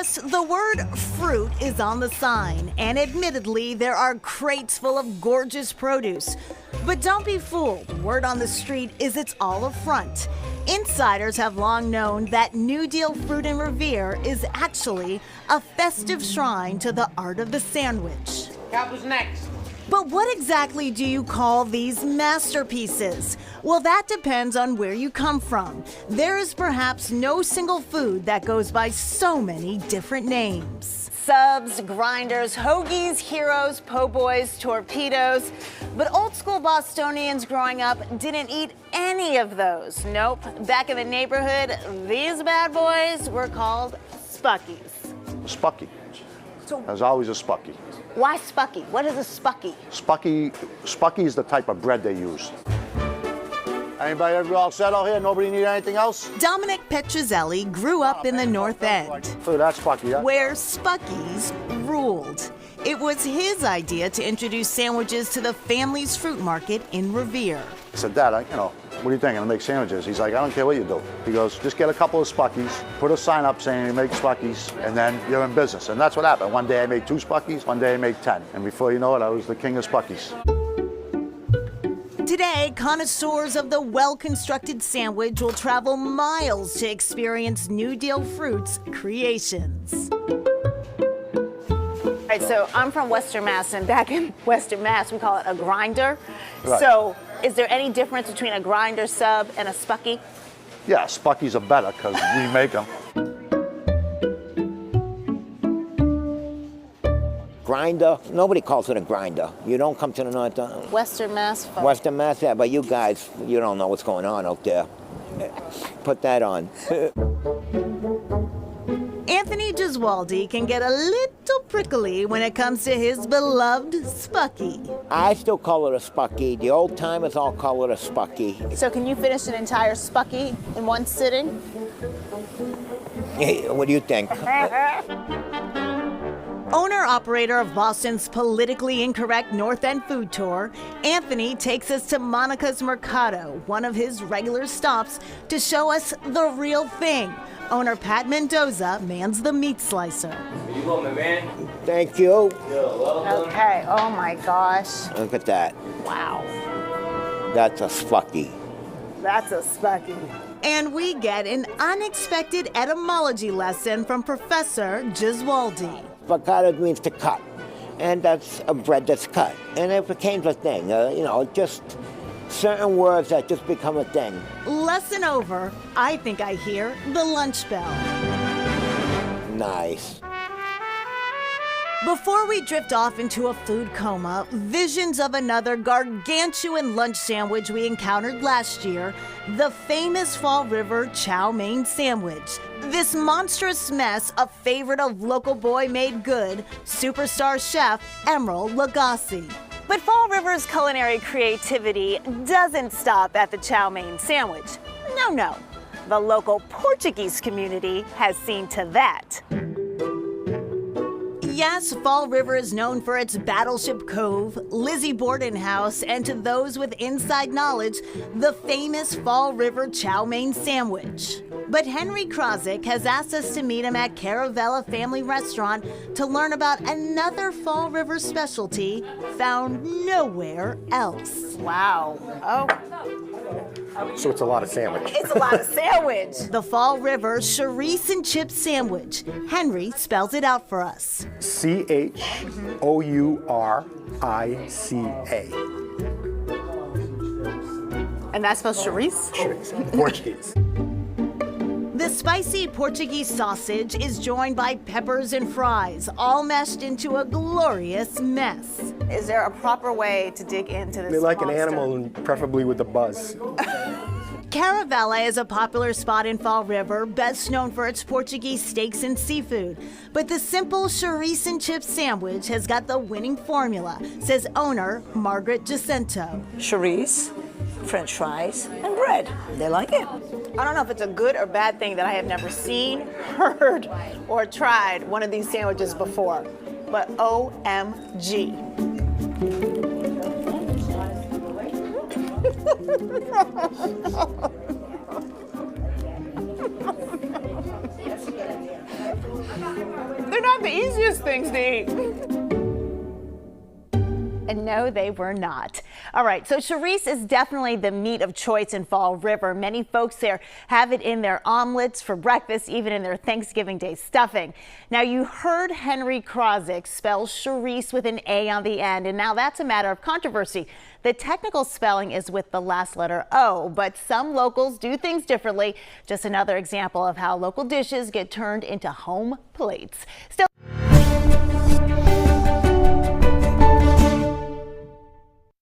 Yes, the word fruit is on the sign, and admittedly, there are crates full of gorgeous produce. But don't be fooled, word on the street is it's all a front. Insiders have long known that New Deal fruit in Revere is actually a festive shrine to the art of the sandwich. Cap was next. But what exactly do you call these masterpieces? Well, that depends on where you come from. There is perhaps no single food that goes by so many different names. Subs, grinders, hoagies, heroes, po' boys, torpedoes. But old school Bostonians growing up didn't eat any of those. Nope. Back in the neighborhood, these bad boys were called Spuckies. Spucky. There's always a Spucky. Why Spucky? What is a Spucky? Spucky is the type of bread they use. Anybody all set out here? Nobody need anything else? Dominic Petrozelli grew up in the North End, So that's Spucky, yeah? where Spuckies ruled. It was his idea to introduce sandwiches to the family's fruit market in Revere. I said, Dad, what do you think? I'm gonna make sandwiches. He's like, I don't care what you do. He goes, just get a couple of Spuckies, put a sign up saying you make Spuckies, and then you're in business. And that's what happened. One day I made 2 Spuckies, one day I made 10. And before you know it, I was the king of Spuckies. Today, connoisseurs of the well-constructed sandwich will travel miles to experience New Deal Fruit's creations. All right, so I'm from Western Mass, and back in Western Mass, we call it a grinder. Right. So is there any difference between a grinder sub and a Spucky? Yeah, Spuckies are better because we make them. Grinder, nobody calls it a grinder. You don't come to the North Western Mass folks. Western Mass, yeah, but you guys, you don't know what's going on out there. Put that on. Anthony Gesualdi can get a little prickly when it comes to his beloved Spucky. I still call it a Spucky. The old timers all call it a Spucky. So can you finish an entire Spucky in one sitting? Hey, what do you think? Owner-operator of Boston's politically incorrect North End food tour, Anthony takes us to Monica's Mercado, one of his regular stops, to show us the real thing. Owner Pat Mendoza mans the meat slicer. Where you going, my man? Thank you. You're welcome. Okay, oh my gosh. Look at that. Wow. That's a Spucky. That's a Spucky. And we get an unexpected etymology lesson from Professor Gesualdi. Spaccata means to cut, and that's a bread that's cut. And it became a thing, just certain words that just become a thing. Lesson over. I think I hear the lunch bell. Nice. Before we drift off into a food coma, visions of another gargantuan lunch sandwich we encountered last year, the famous Fall River Chow Mein sandwich. This monstrous mess, a favorite of local boy made good, superstar chef Emeril Lagasse. But Fall River's culinary creativity doesn't stop at the chow mein sandwich. No. The local Portuguese community has seen to that. Yes, Fall River is known for its Battleship Cove, Lizzie Borden House, and to those with inside knowledge, the famous Fall River Chow Mein sandwich. But Henry Krozik has asked us to meet him at Caravella Family Restaurant to learn about another Fall River specialty found nowhere else. Wow. Oh. So it's a lot of sandwich. It's a lot of sandwich. The Fall River Cherise and Chip Sandwich. Henry spells it out for us. Chourica. And that's spelled Cherise? Cherise. Portuguese. The spicy Portuguese sausage is joined by peppers and fries, all meshed into a glorious mess. Is there a proper way to dig into this They like monster? an animal, and preferably with a buzz. Caravella is a popular spot in Fall River, best known for its Portuguese steaks and seafood. But the simple Cherise and Chip sandwich has got the winning formula, says owner Margaret Jacinto. Cherise, French fries, and bread. They like it. I don't know if it's a good or bad thing that I have never seen, heard, or tried one of these sandwiches before, but OMG. They're not the easiest things to eat. And no, they were not. All right, so Cherise is definitely the meat of choice in Fall River. Many folks there have it in their omelets for breakfast, even in their Thanksgiving Day stuffing. Now, you heard Henry Krozik spell Cherise with an A on the end, and now that's a matter of controversy. The technical spelling is with the last letter O, but some locals do things differently. Just another example of how local dishes get turned into home plates. Still